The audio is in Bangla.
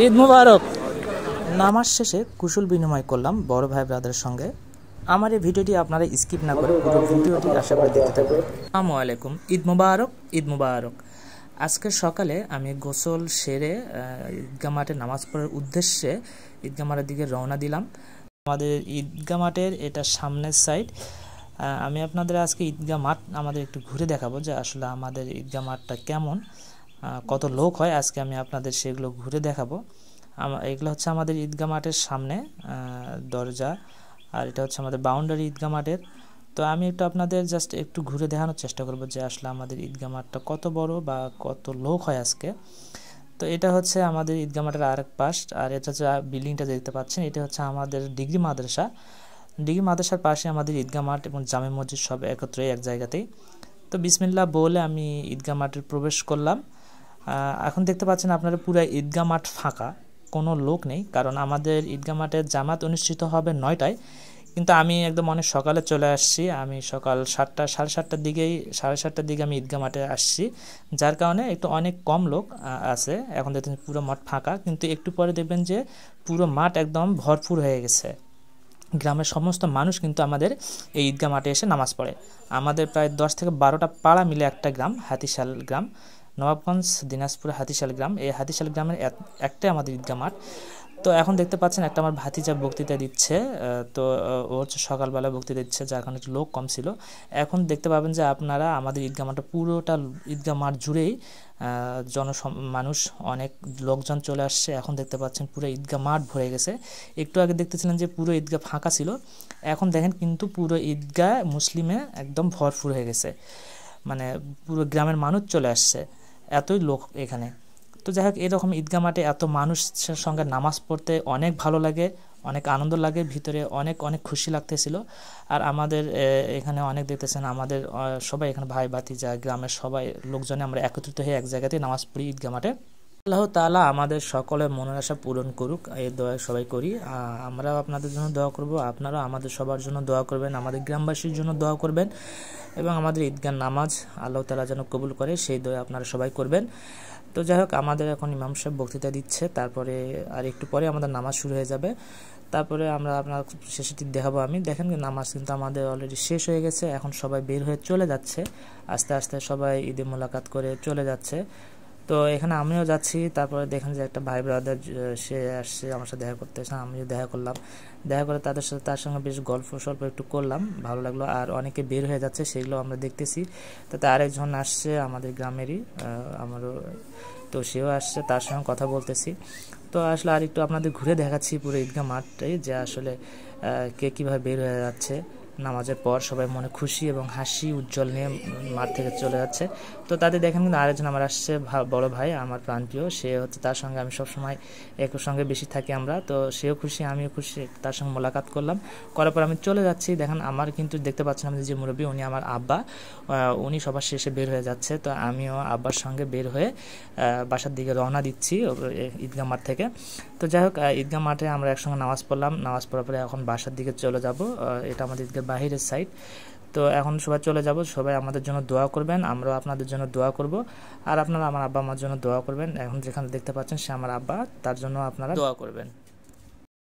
ঈদ মুবারক। নামাজ শেষে কুশল বিনিময় করলাম বড় ভাই ব্রাদারের সঙ্গে। আমার এই ভিডিওটি আপনারা স্কিপ না করে পুরো ভিডিওটি আশা করে দেখতে থাকুন। আসসালামু আলাইকুম, ঈদ মুবারক, ঈদ মুবারক। আজকে সকালে আমি গোসল সেরে ঈদগাহ মাঠে নামাজ পড়ার উদ্দেশ্যে ঈদগাহ মাঠের দিকে রওনা দিলাম। আমাদের ঈদগাহ মাঠের এটা সামনের সাইড। আমি আপনাদের আজকে ঈদগাহ মাঠ আমাদের একটু ঘুরে দেখাবো যে আসলে আমাদের ঈদগাহ মাঠটা কেমন, কত লোক হয়। আজকে আমি আপনাদের সেগুলো ঘুরে দেখাবো। এগুলো হচ্ছে আমাদের ঈদগাহ মাঠের সামনে দরজা, আর এটা হচ্ছে আমাদের বাউন্ডারি ঈদগাহ মাঠের। তো আমি একটু আপনাদের জাস্ট একটু ঘুরে দেখানোর চেষ্টা করব যে আসলে আমাদের ঈদগাহ মাঠটা কত বড় বা কত লোক হয় আজকে। তো এটা হচ্ছে আমাদের ঈদগাহ মাঠের আরেক পাশ, আর এটা হচ্ছে বিল্ডিংটা দেখতে পাচ্ছেন, এটা হচ্ছে আমাদের ডিগ্রি মাদ্রাসা। ডিগ্রি মাদ্রাসার পাশে আমাদের ঈদগাহ মাঠ এবং জামে মসজিদ সব একত্রে এক জায়গাতেই। তো বিসমিল্লাহ বলে আমি ঈদগাহ মাঠে প্রবেশ করলাম। এখন দেখতে পাচ্ছেন আপনারা পুরো ঈদগাহ মাঠ ফাঁকা, কোনো লোক নেই, কারণ আমাদের ঈদগাহ মাঠের জামাত অনুষ্ঠিত হবে 9টায়। কিন্তু আমি একদম অনেক সকালে চলে আসছি। আমি সকাল 7টার দিকেই 7:30টার দিকে আমি ঈদগাহ মাঠে আসছি, যার কারণে একটু অনেক কম লোক আছে। এখন দেখতেন পুরো মাঠ ফাঁকা, কিন্তু একটু পরে দেখবেন যে পুরো মাঠ একদম ভরপুর হয়ে গেছে। গ্রামের সমস্ত মানুষ কিন্তু আমাদের এই ঈদগাহ মাঠে এসে নামাজ পড়ে। আমাদের প্রায় 10 থেকে 12টা পাড়া মিলে একটা গ্রাম, হাতিশাল গ্রাম, নবাবগঞ্জ দিনাজপুর হাতিশাল গ্রাম। এই হাতিশাল গ্রামের একটাই আমাদের ঈদগাহ মাঠ। তো এখন দেখতে পাচ্ছেন একটা আমার ভাতিজা বক্তৃতা দিচ্ছে। তো ও হচ্ছে সকালবেলা বক্তৃতা দিচ্ছে, যার কারণে একটু লোক কম ছিল। এখন দেখতে পাবেন যে আপনারা আমাদের ঈদগাহ মাঠটা পুরোটা ঈদগাহ মাঠ জুড়েই মানুষ, অনেক লোকজন চলে আসছে। এখন দেখতে পাচ্ছেন পুরো ঈদগাহ মাঠ ভরে গেছে। একটু আগে দেখতেছিলেন যে পুরো ঈদগাহ ফাঁকা ছিল, এখন দেখেন কিন্তু পুরো ঈদগাহ মুসলিমে একদম ভরপুর হয়ে গেছে। মানে পুরো গ্রামের মানুষ চলে আসছে, এতই লোক এখানে। তো যাই হোক, এরকম ঈদগাহ মাঠে এত মানুষের সঙ্গে নামাজ পড়তে অনেক ভালো লাগে, অনেক আনন্দ লাগে, ভিতরে অনেক অনেক খুশি লাগতেছিল। আর আমাদের এখানে অনেক দেখতেছেন আমাদের সবাই এখানে ভাই ভাতিজা গ্রামের সবাই লোকজনে আমরা একত্রিত হয়ে এক জায়গাতেই নামাজ পড়ি ঈদগাহ মাঠে। আল্লাহ তাআলা আমাদের সকলের মনের আশা পূরণ করুক, এই দোয়া সবাই করি। আমরাও আপনাদের জন্য দোয়া করব, আপনারাও আমাদের সবার জন্য দোয়া করবেন, আমাদের গ্রামবাসীর জন্য দোয়া করবেন, এবং আমাদের ঈদগাহ নামাজ আল্লাহ তাআলা যেন কবুল করে সেই দোয়া আপনারা সবাই করবেন। তো যাই হোক, আমাদের এখন ইমাম সাহেব বক্তৃতা দিচ্ছে, তারপরে আর একটু পরে আমাদের নামাজ শুরু হয়ে যাবে। তারপরে আমরা আপনার শেষেটি দেখাবো। আমি দেখেন নামাজ কিন্তু আমাদের অলরেডি শেষ হয়ে গেছে, এখন সবাই বের হয়ে চলে যাচ্ছে, আস্তে আস্তে সবাই ঈদে মোলাকাত করে চলে যাচ্ছে। তো এখানে আমিও যাচ্ছি। তারপরে দেখেন যে একটা ভাই ব্রাদার সে আসছে আমার সাথে দেখা করতে, আমিও দেখা করলাম। দেখা করে তার সঙ্গে বেশ গল্প সল্প একটু করলাম, ভালো লাগলো। আর অনেকে বের হয়ে যাচ্ছে, সেগুলো আমরা দেখতেছি। তাতে আরেকজন আসছে আমাদের গ্রামেরই, আমারও, তো সেও আসছে, তার সঙ্গে কথা বলতেছি। তো আসলে আর একটু আপনাদের ঘুরে দেখাচ্ছি পুরো ঈদগাহ মাঠটাই, যে আসলে কে কীভাবে বের হয়ে যাচ্ছে নামাজের পর। সবাই মনে খুশি এবং হাসি উজ্জ্বল নিয়ে মাঠ থেকে চলে যাচ্ছে। তো তাদের দেখেন কিন্তু আরেকজন আমার আসছে, বড় ভাই, আমার প্রাণপ্রিয়, সে হচ্ছে, তার সঙ্গে আমি সবসময় একর সঙ্গে বেশি থাকি আমরা। তো সেও খুশি, আমিও খুশি, তার সঙ্গে মোলাকাত করলাম। করার পর আমি চলে যাচ্ছি। দেখেন আমার কিন্তু দেখতে পাচ্ছেন আমাদের যে মুরব্বী, উনি আমার আব্বা, উনি সবার শেষে বের হয়ে যাচ্ছে। তো আমিও আব্বার সঙ্গে বের হয়ে বাসার দিকে রওনা দিচ্ছি ঈদগাহ মাঠ থেকে। তো যাই হোক, ঈদগাহ মাঠে আমরা একসঙ্গে নামাজ পড়লাম, নামাজ পড়ার পরে এখন বাসার দিকে চলে যাব। এটা আমাদের ঈদগাহ বাহিরের সাইড। তো এখন সবাই চলে যাব, সবাই আমাদের জন্য দোয়া করবেন, আমরাও আপনাদের জন্য দোয়া করব, আর আপনারা আমার আব্বা আমার জন্য দোয়া করবেন। এখন যেখানে দেখতে পাচ্ছেন সে আমার আব্বা, তার জন্য আপনারা দোয়া করবেন।